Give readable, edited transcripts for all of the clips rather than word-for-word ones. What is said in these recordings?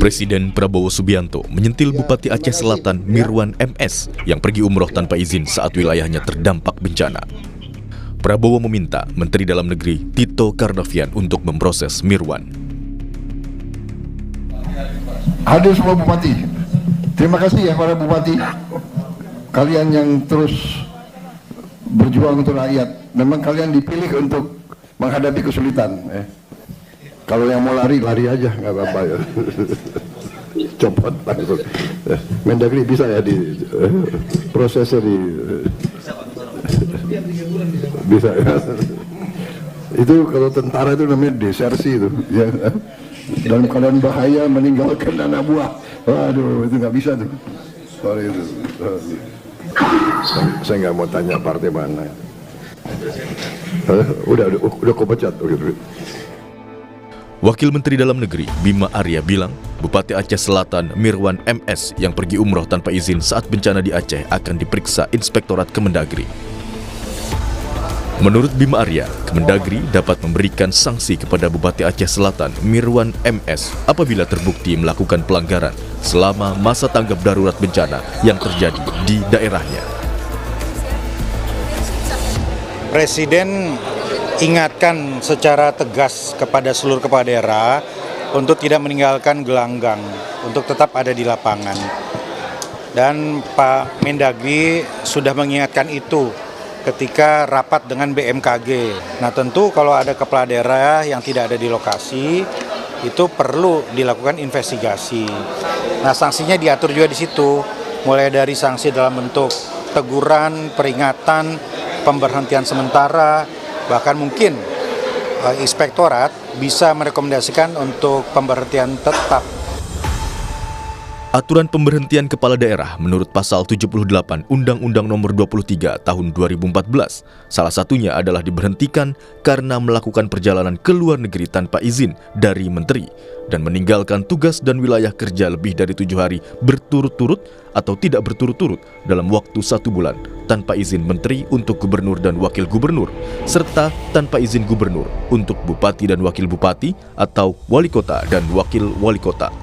Presiden Prabowo Subianto menyentil Bupati Aceh Selatan Mirwan MS yang pergi umroh tanpa izin saat wilayahnya terdampak bencana. Prabowo meminta Menteri Dalam Negeri Tito Karnavian untuk memproses Mirwan. Hadir semua bupati. Terima kasih ya para bupati. Kalian yang terus berjuang untuk rakyat. Memang kalian dipilih untuk menghadapi kesulitan. Kalau yang mau lari, lari aja, nggak apa-apa ya. Copot langsung. Mendagri bisa ya di prosesnya di bisa ya. Itu kalau tentara itu namanya desersi itu. Ya. Dalam keadaan bahaya meninggalkan anak buah. Waduh, itu nggak bisa tuh. Sorry itu. Saya nggak mau tanya partai mana. Udah kau pecat. Wakil Menteri Dalam Negeri Bima Arya bilang, Bupati Aceh Selatan Mirwan MS yang pergi umroh tanpa izin saat bencana di Aceh akan diperiksa Inspektorat Kemendagri. Menurut Bima Arya, Kemendagri dapat memberikan sanksi kepada Bupati Aceh Selatan Mirwan MS apabila terbukti melakukan pelanggaran selama masa tanggap darurat bencana yang terjadi di daerahnya. Presiden ingatkan secara tegas kepada seluruh kepala daerah untuk tidak meninggalkan gelanggang, untuk tetap ada di lapangan. Dan Pak Mendagri sudah mengingatkan itu ketika rapat dengan BMKG. Nah tentu kalau ada kepala daerah yang tidak ada di lokasi, itu perlu dilakukan investigasi. Nah sanksinya diatur juga di situ, mulai dari sanksi dalam bentuk teguran, peringatan, pemberhentian sementara, bahkan mungkin inspektorat bisa merekomendasikan untuk pemberhentian tetap. Aturan pemberhentian kepala daerah menurut pasal 78 Undang-Undang Nomor 23 Tahun 2014 salah satunya adalah diberhentikan karena melakukan perjalanan ke luar negeri tanpa izin dari menteri dan meninggalkan tugas dan wilayah kerja lebih dari 7 hari berturut-turut atau tidak berturut-turut dalam waktu 1 bulan tanpa izin menteri untuk gubernur dan wakil gubernur serta tanpa izin gubernur untuk bupati dan wakil bupati atau wali kota dan wakil wali kota.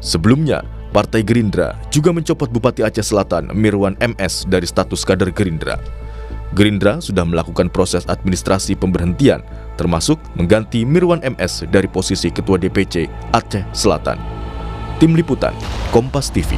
Sebelumnya, Partai Gerindra juga mencopot Bupati Aceh Selatan Mirwan MS dari status kader Gerindra. Gerindra sudah melakukan proses administrasi pemberhentian, termasuk mengganti Mirwan MS dari posisi Ketua DPC Aceh Selatan. Tim Liputan, Kompas TV.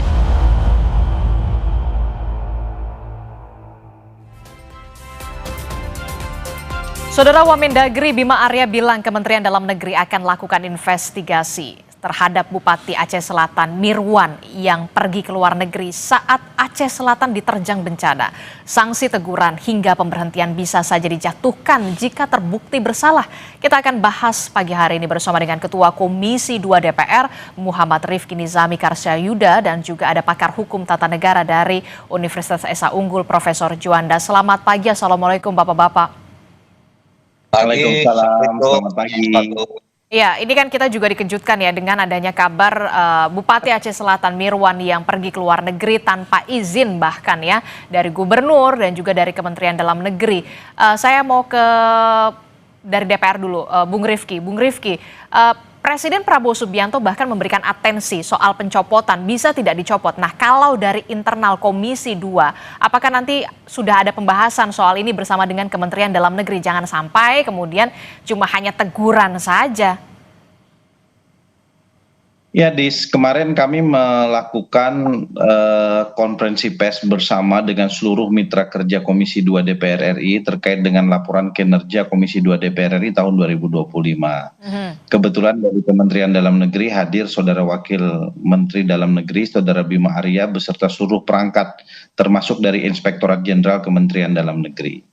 Saudara Wamendagri Bima Arya bilang Kementerian Dalam Negeri akan lakukan investigasi terhadap Bupati Aceh Selatan Mirwan yang pergi ke luar negeri saat Aceh Selatan diterjang bencana. Sanksi teguran hingga pemberhentian bisa saja dijatuhkan jika terbukti bersalah. Kita akan bahas pagi hari ini bersama dengan Ketua Komisi 2 DPR Muhammad Rifki Nizami Karsyayuda dan juga ada pakar hukum tata negara dari Universitas Esa Unggul Profesor Juanda. Selamat pagi, Assalamualaikum Bapak-Bapak. Waalaikumsalam, selamat pagi. Ya, ini kan kita juga dikejutkan ya dengan adanya kabar Bupati Aceh Selatan Mirwan yang pergi ke luar negeri tanpa izin bahkan ya dari gubernur dan juga dari Kementerian Dalam Negeri. Saya mau ke dari DPR dulu, Bung Rifki. Presiden Prabowo Subianto bahkan memberikan atensi soal pencopotan, bisa tidak dicopot. Nah, kalau dari internal Komisi 2, apakah nanti sudah ada pembahasan soal ini bersama dengan Kementerian Dalam Negeri? Jangan sampai kemudian cuma hanya teguran saja. Ya, kemarin kami melakukan konferensi pers bersama dengan seluruh mitra kerja Komisi 2 DPR RI terkait dengan laporan kinerja Komisi 2 DPR RI tahun 2025. Kebetulan dari Kementerian Dalam Negeri hadir Saudara Wakil Menteri Dalam Negeri, Saudara Bima Arya, beserta seluruh perangkat termasuk dari Inspektorat Jenderal Kementerian Dalam Negeri.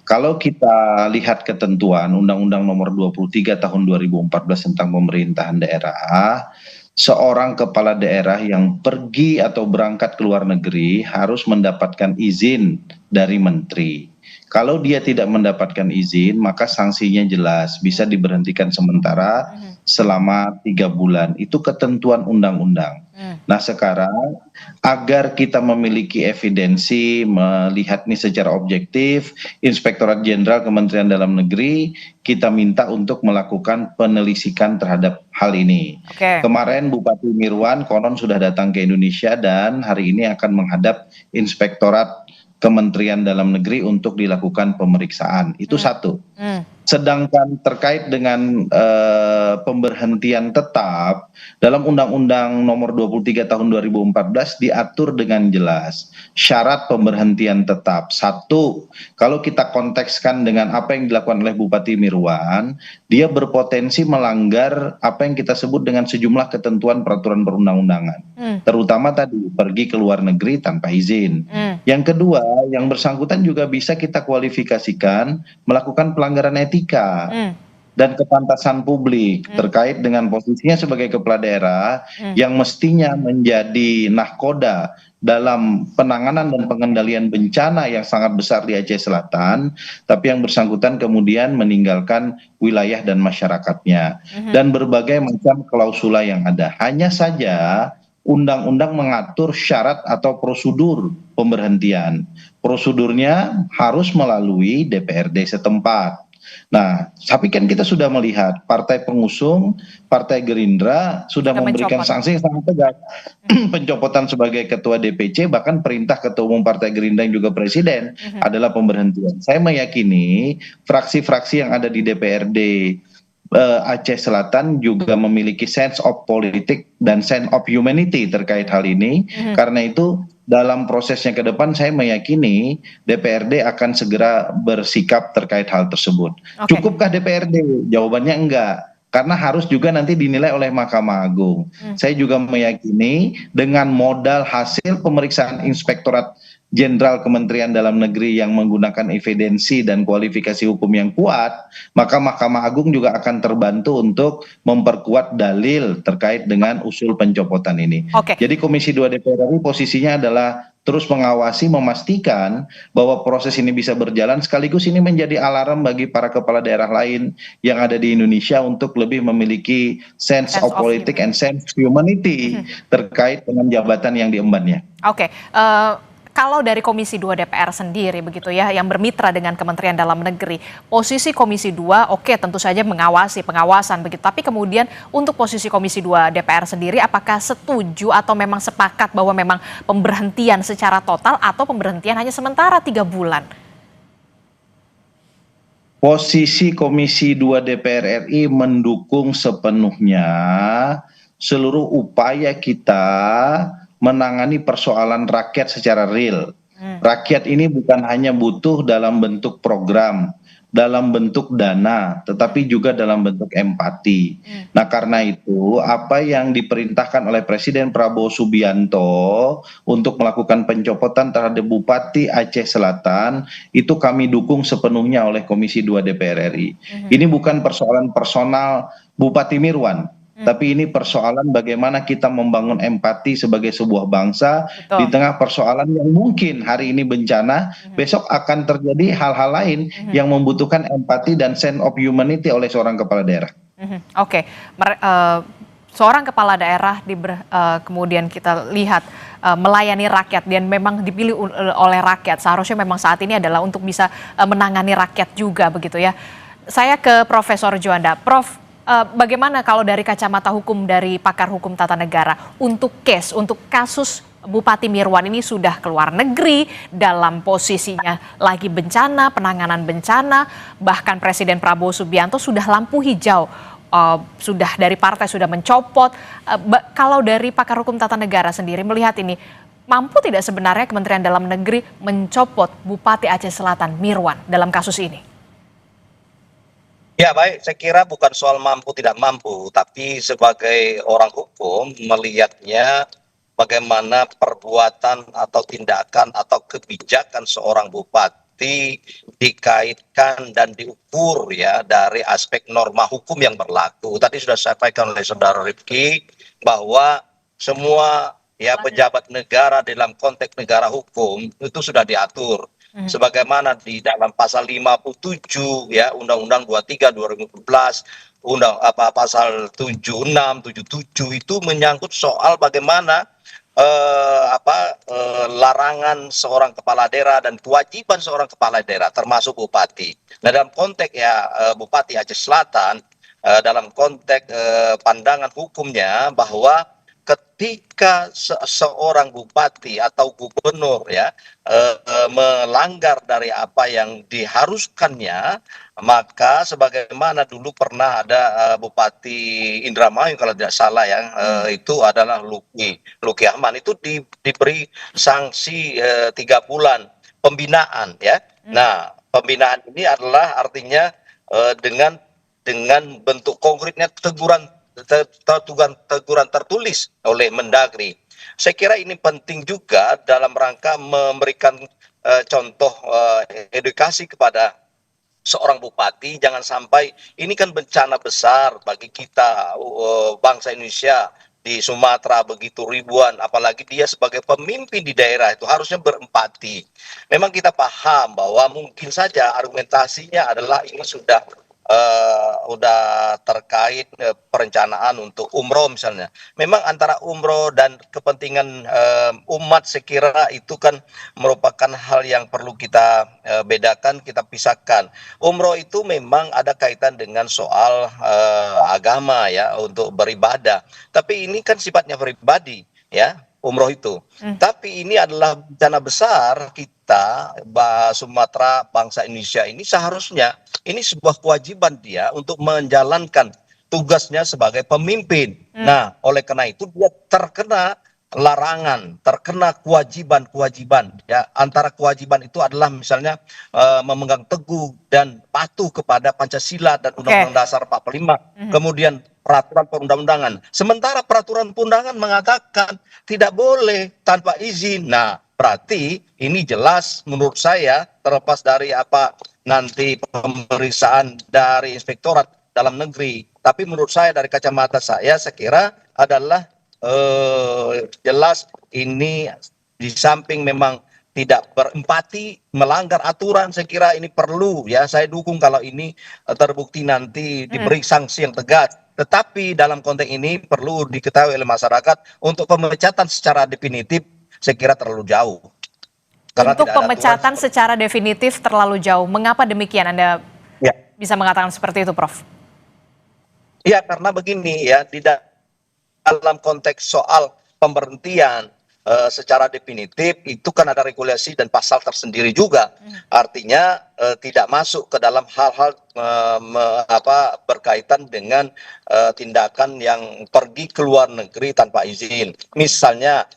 Kalau kita lihat ketentuan Undang-Undang Nomor 23 Tahun 2014 tentang pemerintahan daerah, seorang kepala daerah yang pergi atau berangkat ke luar negeri harus mendapatkan izin dari menteri. Kalau dia tidak mendapatkan izin, maka sanksinya jelas, bisa diberhentikan sementara selama 3 bulan. Itu ketentuan undang-undang. Nah sekarang agar kita memiliki evidensi melihat ini secara objektif, Inspektorat Jenderal Kementerian Dalam Negeri kita minta untuk melakukan penelitikan terhadap hal ini. Kemarin Bupati Mirwan konon sudah datang ke Indonesia dan hari ini akan menghadap Inspektorat Kementerian Dalam Negeri untuk dilakukan pemeriksaan. Itu satu. Sedangkan terkait dengan pemberhentian tetap dalam Undang-Undang Nomor 23 Tahun 2014 diatur dengan jelas syarat pemberhentian tetap. Satu, kalau kita kontekskan dengan apa yang dilakukan oleh Bupati Mirwan, dia berpotensi melanggar apa yang kita sebut dengan sejumlah ketentuan peraturan perundang-undangan. Terutama tadi pergi ke luar negeri tanpa izin. Yang kedua, yang bersangkutan juga bisa kita kualifikasikan melakukan pelanggaran etika dan kepantasan publik terkait dengan posisinya sebagai kepala daerah yang mestinya menjadi nahkoda dalam penanganan dan pengendalian bencana yang sangat besar di Aceh Selatan, tapi yang bersangkutan kemudian meninggalkan wilayah dan masyarakatnya dan berbagai macam klausula yang ada. Hanya saja undang-undang mengatur syarat atau prosedur pemberhentian. Prosedurnya harus melalui DPRD setempat. Nah, tapi kan kita sudah melihat partai pengusung, Partai Gerindra sudah memberikan sanksi yang sangat tegas. Pencopotan sebagai ketua DPC, bahkan perintah ketua umum Partai Gerindra yang juga presiden adalah pemberhentian. Saya meyakini fraksi-fraksi yang ada di DPRD Aceh Selatan juga memiliki sense of politik dan sense of humanity terkait hal ini. Karena itu dalam prosesnya ke depan saya meyakini DPRD akan segera bersikap terkait hal tersebut. Cukupkah DPRD? Jawabannya enggak. Karena harus juga nanti dinilai oleh Mahkamah Agung. Saya juga meyakini dengan modal hasil pemeriksaan Inspektorat Jenderal Kementerian Dalam Negeri yang menggunakan evidensi dan kualifikasi hukum yang kuat, maka Mahkamah Agung juga akan terbantu untuk memperkuat dalil terkait dengan usul pencopotan ini. Jadi Komisi 2 DPR RI posisinya adalah terus mengawasi, memastikan bahwa proses ini bisa berjalan, sekaligus ini menjadi alarm bagi para kepala daerah lain yang ada di Indonesia untuk lebih memiliki sense of politik and sense of humanity terkait dengan jabatan yang diembannya. Kalau dari Komisi 2 DPR sendiri begitu ya, yang bermitra dengan Kementerian Dalam Negeri, posisi Komisi 2 tentu saja mengawasi, pengawasan begitu. Tapi kemudian untuk posisi Komisi 2 DPR sendiri, apakah setuju atau memang sepakat bahwa memang pemberhentian secara total atau pemberhentian hanya sementara 3 bulan? Posisi Komisi 2 DPR RI mendukung sepenuhnya seluruh upaya kita menangani persoalan rakyat secara real. Rakyat ini bukan hanya butuh dalam bentuk program, dalam bentuk dana, tetapi juga dalam bentuk empati. Nah karena itu apa yang diperintahkan oleh Presiden Prabowo Subianto untuk melakukan pencopotan terhadap Bupati Aceh Selatan itu kami dukung sepenuhnya oleh Komisi 2 DPR RI. Ini bukan persoalan personal Bupati Mirwan, tapi ini persoalan bagaimana kita membangun empati sebagai sebuah bangsa di tengah persoalan yang mungkin hari ini bencana, besok akan terjadi hal-hal lain yang membutuhkan empati dan sense of humanity oleh seorang kepala daerah. Seorang kepala daerah kemudian kita lihat melayani rakyat dan memang dipilih oleh rakyat. Seharusnya memang saat ini adalah untuk bisa menangani rakyat juga begitu ya. Saya ke Profesor Juanda. Prof, bagaimana kalau dari kacamata hukum dari pakar hukum tata negara untuk kasus Bupati Mirwan ini sudah keluar negeri dalam posisinya lagi bencana, penanganan bencana, bahkan Presiden Prabowo Subianto sudah lampu hijau, sudah dari partai sudah mencopot. Kalau dari pakar hukum tata negara sendiri melihat ini, mampu tidak sebenarnya Kementerian Dalam Negeri mencopot Bupati Aceh Selatan Mirwan dalam kasus ini? Ya baik, saya kira bukan soal mampu tidak mampu, tapi sebagai orang hukum melihatnya bagaimana perbuatan atau tindakan atau kebijakan seorang bupati dikaitkan dan diukur ya dari aspek norma hukum yang berlaku. Tadi sudah saya sampaikan oleh Saudara Rifki bahwa semua ya pejabat negara dalam konteks negara hukum itu sudah diatur. sebagaimana di dalam pasal 57 ya Undang-Undang 23 2014, pasal 76 77 itu menyangkut soal bagaimana larangan seorang kepala daerah dan kewajiban seorang kepala daerah termasuk bupati. Nah, dalam konteks Bupati Aceh Selatan, dalam konteks pandangan hukumnya bahwa ketika seorang bupati atau gubernur ya melanggar dari apa yang diharuskannya, maka sebagaimana dulu pernah ada Bupati Indramayu kalau tidak salah ya, itu adalah Luki Ahmad, itu diberi sanksi 3 bulan pembinaan ya. Nah, pembinaan ini adalah artinya dengan bentuk konkretnya teguran tertulis oleh Mendagri. Saya kira ini penting juga dalam rangka memberikan contoh edukasi kepada seorang bupati. Jangan sampai ini kan bencana besar bagi kita bangsa Indonesia di Sumatera, begitu ribuan, apalagi dia sebagai pemimpin di daerah itu harusnya berempati. Memang kita paham bahwa mungkin saja argumentasinya adalah ini sudah terkait perencanaan untuk umroh misalnya. Memang antara umroh dan kepentingan umat saya kira itu kan merupakan hal yang perlu kita bedakan, kita pisahkan. Umroh itu memang ada kaitan dengan soal agama ya, untuk beribadah. Tapi ini kan sifatnya pribadi ya, umroh itu. Tapi ini adalah bencana besar kita, Sumatera, bangsa Indonesia ini seharusnya ini sebuah kewajiban dia untuk menjalankan tugasnya sebagai pemimpin. Nah, oleh karena itu dia terkena larangan, terkena kewajiban-kewajiban ya. Antara kewajiban itu adalah misalnya memegang teguh dan patuh kepada Pancasila dan Undang-Undang Dasar 45. Kemudian peraturan perundang-undangan. Sementara peraturan perundangan mengatakan tidak boleh tanpa izin. Nah, berarti ini jelas menurut saya, terlepas dari apa nanti pemeriksaan dari Inspektorat Dalam Negeri, tapi menurut saya dari kacamata saya kira adalah jelas ini di samping memang tidak berempati, melanggar aturan, saya kira ini perlu ya, saya dukung kalau ini terbukti nanti diberi sanksi yang tegas. Tetapi dalam konteks ini perlu diketahui oleh masyarakat, untuk pemecatan secara definitif saya kira terlalu jauh. Karena untuk pemecatan secara definitif terlalu jauh. Mengapa demikian Anda bisa mengatakan seperti itu, Prof? Ya, karena begini ya, di dalam konteks soal pemberhentian secara definitif itu kan ada regulasi dan pasal tersendiri juga. Artinya tidak masuk ke dalam hal-hal berkaitan dengan tindakan yang pergi ke luar negeri tanpa izin. Misalnya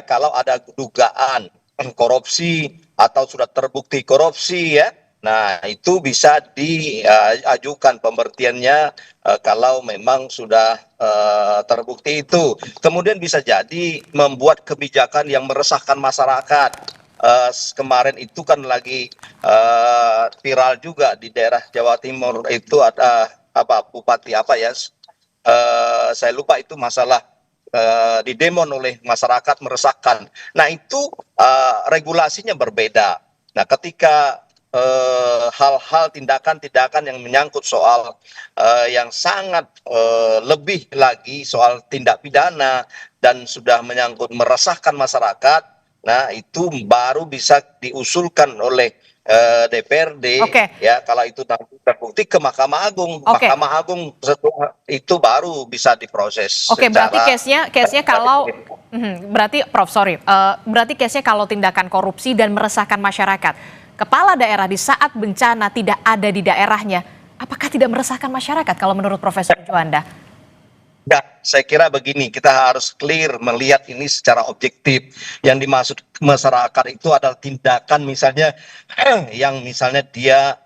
kalau ada dugaan korupsi atau sudah terbukti korupsi ya, nah itu bisa diajukan pemberhentiannya kalau memang sudah terbukti itu. Kemudian bisa jadi membuat kebijakan yang meresahkan masyarakat. Kemarin itu kan lagi viral juga di daerah Jawa Timur, itu ada bupati saya lupa, itu masalah didemon oleh masyarakat, meresahkan. Nah itu regulasinya berbeda. Nah ketika hal-hal tindakan-tindakan yang menyangkut soal yang sangat lebih lagi soal tindak pidana dan sudah menyangkut meresahkan masyarakat, nah itu baru bisa diusulkan oleh DPRD ya, kalau itu nanti terbukti ke Mahkamah Agung. Mahkamah Agung setelah itu baru bisa diproses. Berarti case-nya kalau berarti Prof, berarti case-nya kalau tindakan korupsi dan meresahkan masyarakat, kepala daerah di saat bencana tidak ada di daerahnya, apakah tidak meresahkan masyarakat kalau menurut Profesor Juanda? Ya, saya kira begini, kita harus clear melihat ini secara objektif. Yang dimaksud masyarakat itu adalah tindakan misalnya yang misalnya dia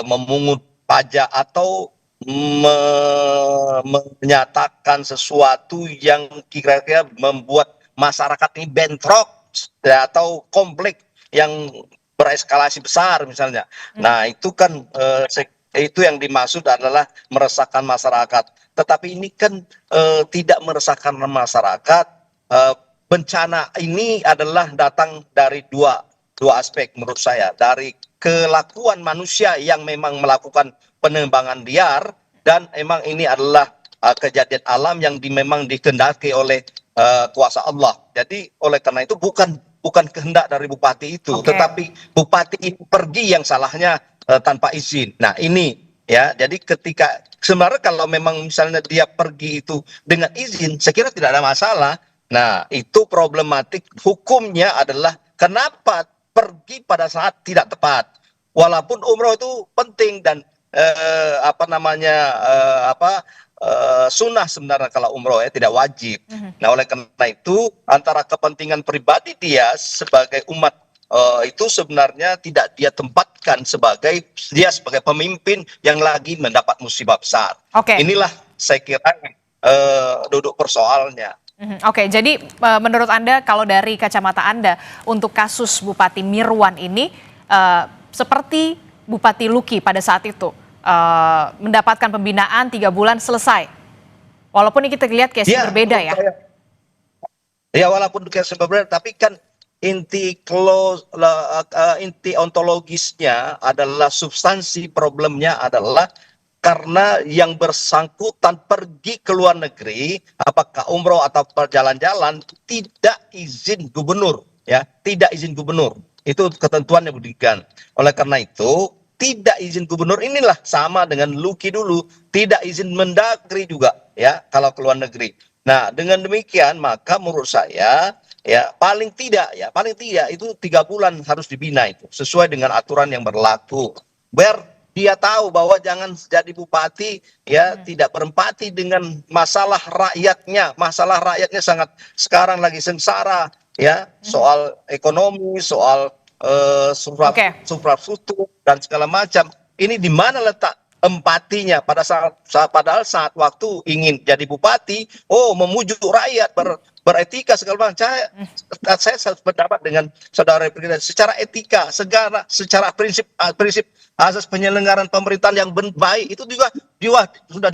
memungut pajak atau menyatakan sesuatu yang kira-kira membuat masyarakat ini bentrok atau konflik yang bereskalasi besar misalnya. Nah itu kan itu yang dimaksud adalah meresahkan masyarakat. Tetapi ini kan tidak meresahkan masyarakat. Bencana ini adalah datang dari dua dua aspek menurut saya, dari kelakuan manusia yang memang melakukan penebangan liar, dan emang ini adalah kejadian alam yang memang dikehendaki oleh kuasa Allah. Jadi oleh karena itu bukan kehendak dari bupati itu, tetapi bupati itu pergi yang salahnya tanpa izin. Nah ini ya, jadi ketika sebenarnya kalau memang misalnya dia pergi itu dengan izin, saya kira tidak ada masalah. Nah itu problematik hukumnya adalah kenapa pergi pada saat tidak tepat. Walaupun umroh itu penting dan sunnah sebenarnya kalau umroh ya, tidak wajib. Nah oleh karena itu antara kepentingan pribadi dia sebagai umat itu sebenarnya tidak dia tempatkan sebagai pemimpin yang lagi mendapat musibah besar. Inilah saya kira duduk persoalnya. Oke, jadi menurut Anda kalau dari kacamata Anda untuk kasus Bupati Mirwan ini seperti Bupati Luki pada saat itu mendapatkan pembinaan 3 bulan selesai. Walaupun ini kita lihat case berbeda ya. Ya walaupun case berbeda, tapi kan inti ontologisnya adalah substansi problemnya adalah karena yang bersangkutan pergi ke luar negeri, apakah umroh atau perjalan-jalan, tidak izin gubernur, ya, tidak izin gubernur. Itu ketentuan yang diberikan. Oleh karena itu, tidak izin gubernur inilah sama dengan Luki dulu, tidak izin Mendagri juga, ya, kalau ke luar negeri. Nah, dengan demikian maka menurut saya, ya, paling tidak itu 3 bulan harus dibina itu, sesuai dengan aturan yang berlaku. Biar dia tahu bahwa jangan jadi bupati ya tidak berempati dengan masalah rakyatnya. Masalah rakyatnya sangat sekarang lagi sengsara ya, soal ekonomi, soal infrastruktur dan segala macam. Ini di mana letak empatinya padahal saat waktu ingin jadi bupati, memujuk rakyat, beretika segala macam. Saya berpendapat dengan saudara Presiden secara etika, secara prinsip asas penyelenggaraan pemerintahan yang baik itu juga sudah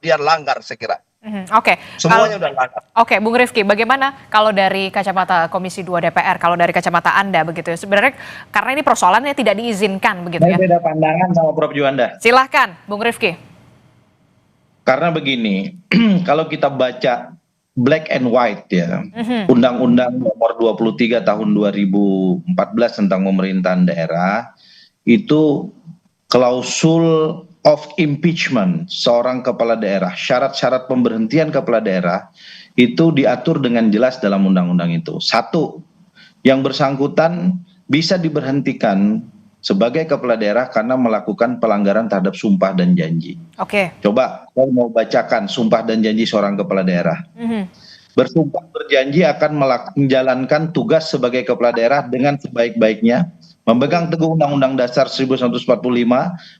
dia langgar, saya kira. Semuanya sudah langgar. Bung Rifki, bagaimana kalau dari kacamata Komisi 2 DPR, kalau dari kacamata Anda begitu ya, sebenarnya karena ini persoalannya tidak diizinkan begitu ya. Beda pandangan sama Prof. Juanda. Silahkan, Bung Rifki. Karena begini, kalau kita baca black and white ya, Undang-Undang Nomor 23 Tahun 2014 tentang pemerintahan daerah, itu klausul of impeachment seorang kepala daerah, syarat-syarat pemberhentian kepala daerah itu diatur dengan jelas dalam undang-undang itu. 1, yang bersangkutan bisa diberhentikan sebagai kepala daerah karena melakukan pelanggaran terhadap sumpah dan janji. Coba saya mau bacakan sumpah dan janji seorang kepala daerah. Bersumpah berjanji akan menjalankan tugas sebagai kepala daerah dengan sebaik-baiknya, memegang teguh Undang-Undang Dasar 1945,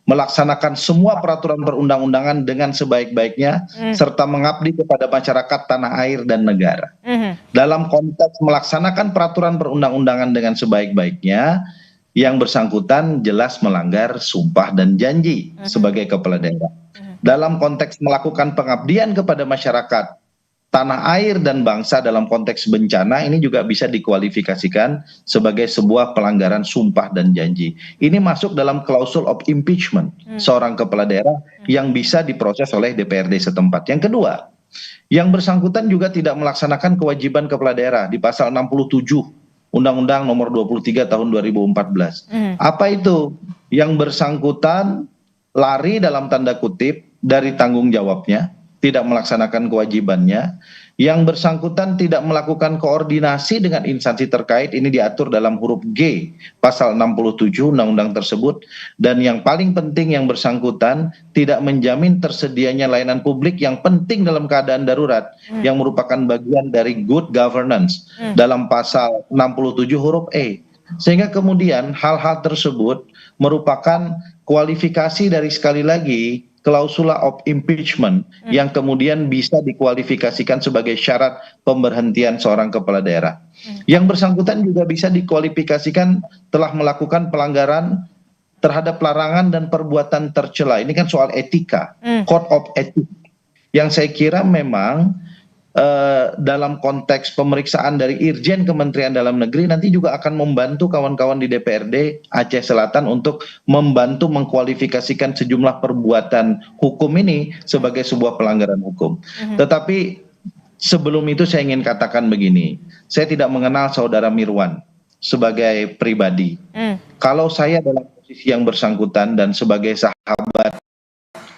melaksanakan semua peraturan perundang-undangan dengan sebaik-baiknya, serta mengabdi kepada masyarakat tanah air dan negara. Dalam konteks melaksanakan peraturan perundang-undangan dengan sebaik-baiknya, yang bersangkutan jelas melanggar sumpah dan janji sebagai kepala daerah. Dalam konteks melakukan pengabdian kepada masyarakat, tanah air dan bangsa dalam konteks bencana, ini juga bisa dikualifikasikan sebagai sebuah pelanggaran sumpah dan janji. Ini masuk dalam klausul of impeachment seorang kepala daerah yang bisa diproses oleh DPRD setempat. Yang kedua, yang bersangkutan juga tidak melaksanakan kewajiban kepala daerah di pasal 67 Undang-Undang Nomor 23 Tahun 2014. Apa itu? Yang bersangkutan lari dalam tanda kutip dari tanggung jawabnya, tidak melaksanakan kewajibannya, yang bersangkutan tidak melakukan koordinasi dengan instansi terkait, ini diatur dalam huruf G pasal 67 undang-undang tersebut, dan yang paling penting yang bersangkutan tidak menjamin tersedianya layanan publik yang penting dalam keadaan darurat yang merupakan bagian dari good governance dalam pasal 67 huruf E. Sehingga kemudian hal-hal tersebut merupakan kualifikasi dari, sekali lagi, klausula of impeachment yang kemudian bisa dikualifikasikan sebagai syarat pemberhentian seorang kepala daerah. Yang bersangkutan juga bisa dikualifikasikan telah melakukan pelanggaran terhadap larangan dan perbuatan tercela. Ini kan soal etika, code of ethics, yang saya kira memang dalam konteks pemeriksaan dari Irjen Kementerian Dalam Negeri nanti juga akan membantu kawan-kawan di DPRD Aceh Selatan untuk membantu mengkualifikasikan sejumlah perbuatan hukum ini sebagai sebuah pelanggaran hukum. Tetapi sebelum itu saya ingin katakan begini, saya tidak mengenal saudara Mirwan sebagai pribadi. Kalau saya dalam posisi yang bersangkutan dan sebagai sahabat,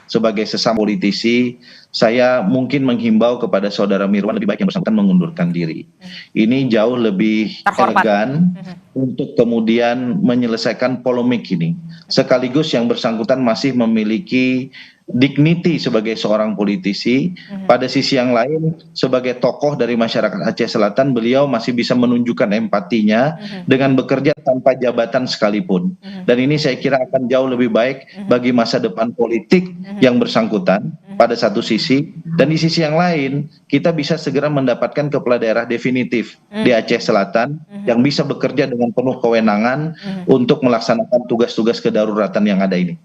sebagai sesama politisi, saya mungkin menghimbau kepada saudara Mirwan lebih baik yang bersangkutan mengundurkan diri. Ini jauh lebih elegan untuk kemudian menyelesaikan polemik ini. Sekaligus yang bersangkutan masih memiliki dignity sebagai seorang politisi. Pada sisi yang lain, sebagai tokoh dari masyarakat Aceh Selatan, beliau masih bisa menunjukkan empatinya dengan bekerja tanpa jabatan sekalipun. Dan ini saya kira akan jauh lebih baik bagi masa depan politik yang bersangkutan pada satu sisi, dan di sisi yang lain kita bisa segera mendapatkan kepala daerah definitif di Aceh Selatan yang bisa bekerja dengan penuh kewenangan untuk melaksanakan tugas-tugas kedaruratan yang ada ini.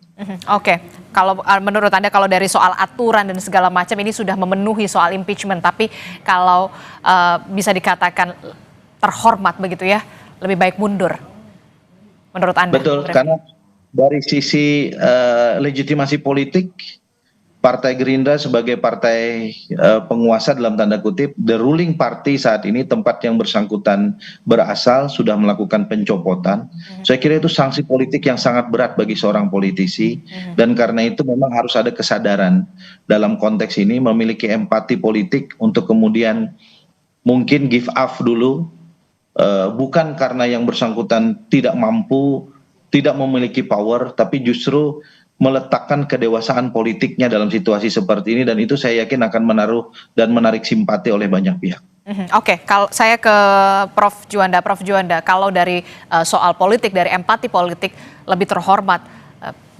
Oke, kalau menurut Anda kalau dari soal aturan dan segala macam ini sudah memenuhi soal impeachment, tapi kalau bisa dikatakan terhormat begitu ya, lebih baik mundur menurut Anda? Betul, karena dari sisi legitimasi politik, Partai Gerindra sebagai partai penguasa dalam tanda kutip, the ruling party saat ini, tempat yang bersangkutan berasal, sudah melakukan pencopotan. Saya kira itu sanksi politik yang sangat berat bagi seorang politisi, dan karena itu memang harus ada kesadaran dalam konteks ini, memiliki empati politik untuk kemudian mungkin give up dulu, bukan karena yang bersangkutan tidak mampu, tidak memiliki power, tapi justru meletakkan kedewasaan politiknya dalam situasi seperti ini, dan itu saya yakin akan menaruh dan menarik simpati oleh banyak pihak. Oke, kalau saya ke Prof Juanda, kalau dari soal politik, dari empati politik, lebih terhormat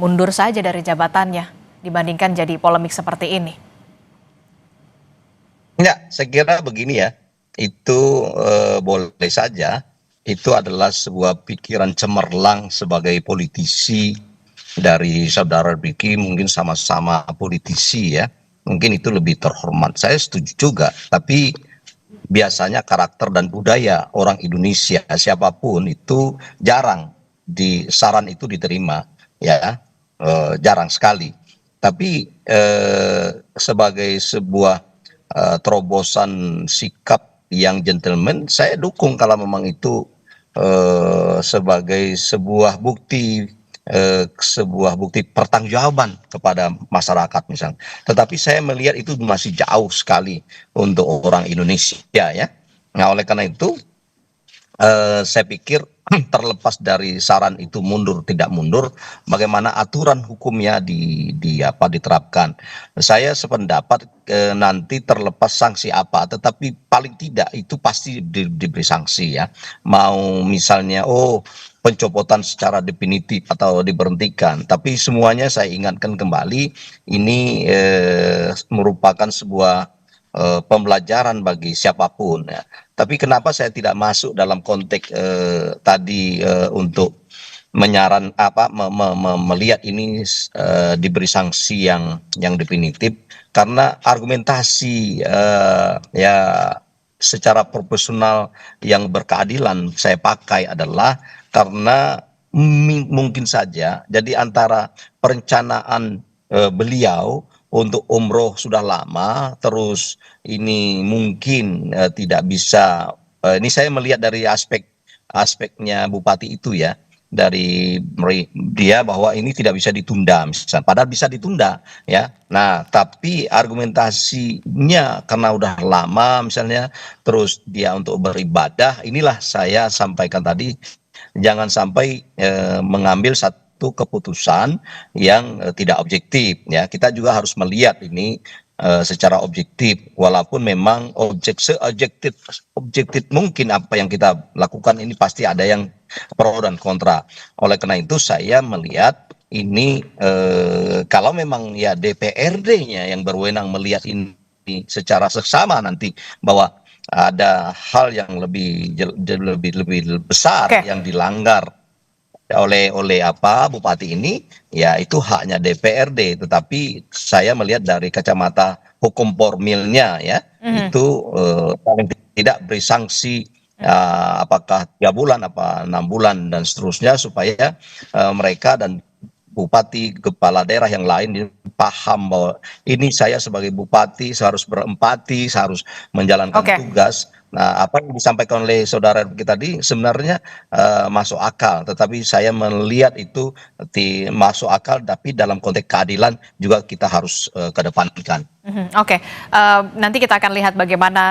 mundur saja dari jabatannya dibandingkan jadi polemik seperti ini. Ya, saya kira begini ya, itu boleh saja, itu adalah sebuah pikiran cemerlang sebagai politisi dari saudara Ricky, mungkin sama-sama politisi ya, mungkin itu lebih terhormat. Saya setuju juga, tapi biasanya karakter dan budaya orang Indonesia siapapun itu jarang saran itu diterima ya, jarang sekali. Tapi sebagai sebuah terobosan sikap yang gentleman, saya dukung kalau memang itu sebagai sebuah bukti pertanggungjawaban kepada masyarakat misalnya. Tetapi saya melihat itu masih jauh sekali untuk orang Indonesia ya. Nah, oleh karena itu saya pikir terlepas dari saran itu mundur tidak mundur, bagaimana aturan hukumnya diterapkan. Saya sependapat nanti terlepas sanksi apa, tetapi paling tidak itu pasti diberi sanksi ya. Mau misalnya pencopotan secara definitif atau diberhentikan, tapi semuanya saya ingatkan kembali, ini merupakan sebuah pembelajaran bagi siapapun ya. Tapi kenapa saya tidak masuk dalam konteks tadi untuk melihat ini diberi sanksi yang definitif, karena argumentasi ya secara profesional yang berkeadilan saya pakai adalah karena mungkin saja jadi antara perencanaan beliau untuk umroh sudah lama, terus ini mungkin tidak bisa, ini saya melihat dari aspeknya Bupati itu ya, dari dia bahwa ini tidak bisa ditunda misalnya, padahal bisa ditunda ya. Nah, tapi argumentasinya karena udah lama misalnya, terus dia untuk beribadah, inilah saya sampaikan tadi, jangan sampai mengambil satu keputusan yang tidak objektif ya. Kita juga harus melihat ini secara objektif, walaupun memang objektif mungkin apa yang kita lakukan ini pasti ada yang pro dan kontra. Oleh karena itu saya melihat ini kalau memang ya DPRD-nya yang berwenang melihat ini secara seksama nanti bahwa ada hal yang lebih besar yang dilanggar oleh Bupati ini, ya itu haknya DPRD. Tetapi saya melihat dari kacamata hukum formilnya ya, itu paling tidak beri sanksi apakah 3 bulan, apa 6 bulan dan seterusnya, supaya mereka dan bupati, kepala daerah yang lain ini paham bahwa ini saya sebagai bupati seharus berempati, seharus menjalankan tugas. Nah, apa yang disampaikan oleh saudara kita tadi sebenarnya masuk akal, tetapi saya melihat itu masuk akal, tapi dalam konteks keadilan juga kita harus kedepankan. Oke, nanti kita akan lihat bagaimana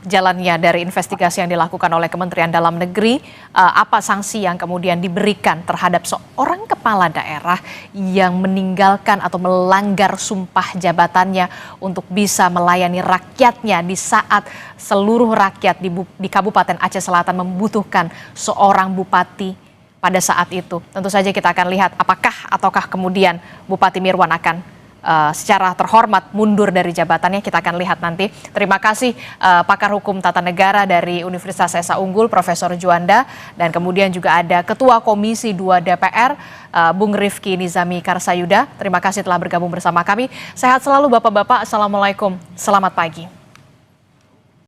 jalannya dari investigasi yang dilakukan oleh Kementerian Dalam Negeri, apa sanksi yang kemudian diberikan terhadap seorang kepala daerah yang meninggalkan atau melanggar sumpah jabatannya untuk bisa melayani rakyatnya di saat seluruh rakyat di Kabupaten Aceh Selatan membutuhkan seorang bupati pada saat itu. Tentu saja kita akan lihat ataukah kemudian Bupati Mirwan akan secara terhormat mundur dari jabatannya. Kita akan lihat nanti. Terima kasih pakar hukum tata negara dari Universitas Esa Unggul, Profesor Juanda, dan kemudian juga ada Ketua Komisi 2 DPR, Bung Rifki Nizami Karsayuda. Terima kasih telah bergabung bersama kami. Sehat selalu Bapak-Bapak. Assalamualaikum. Selamat pagi.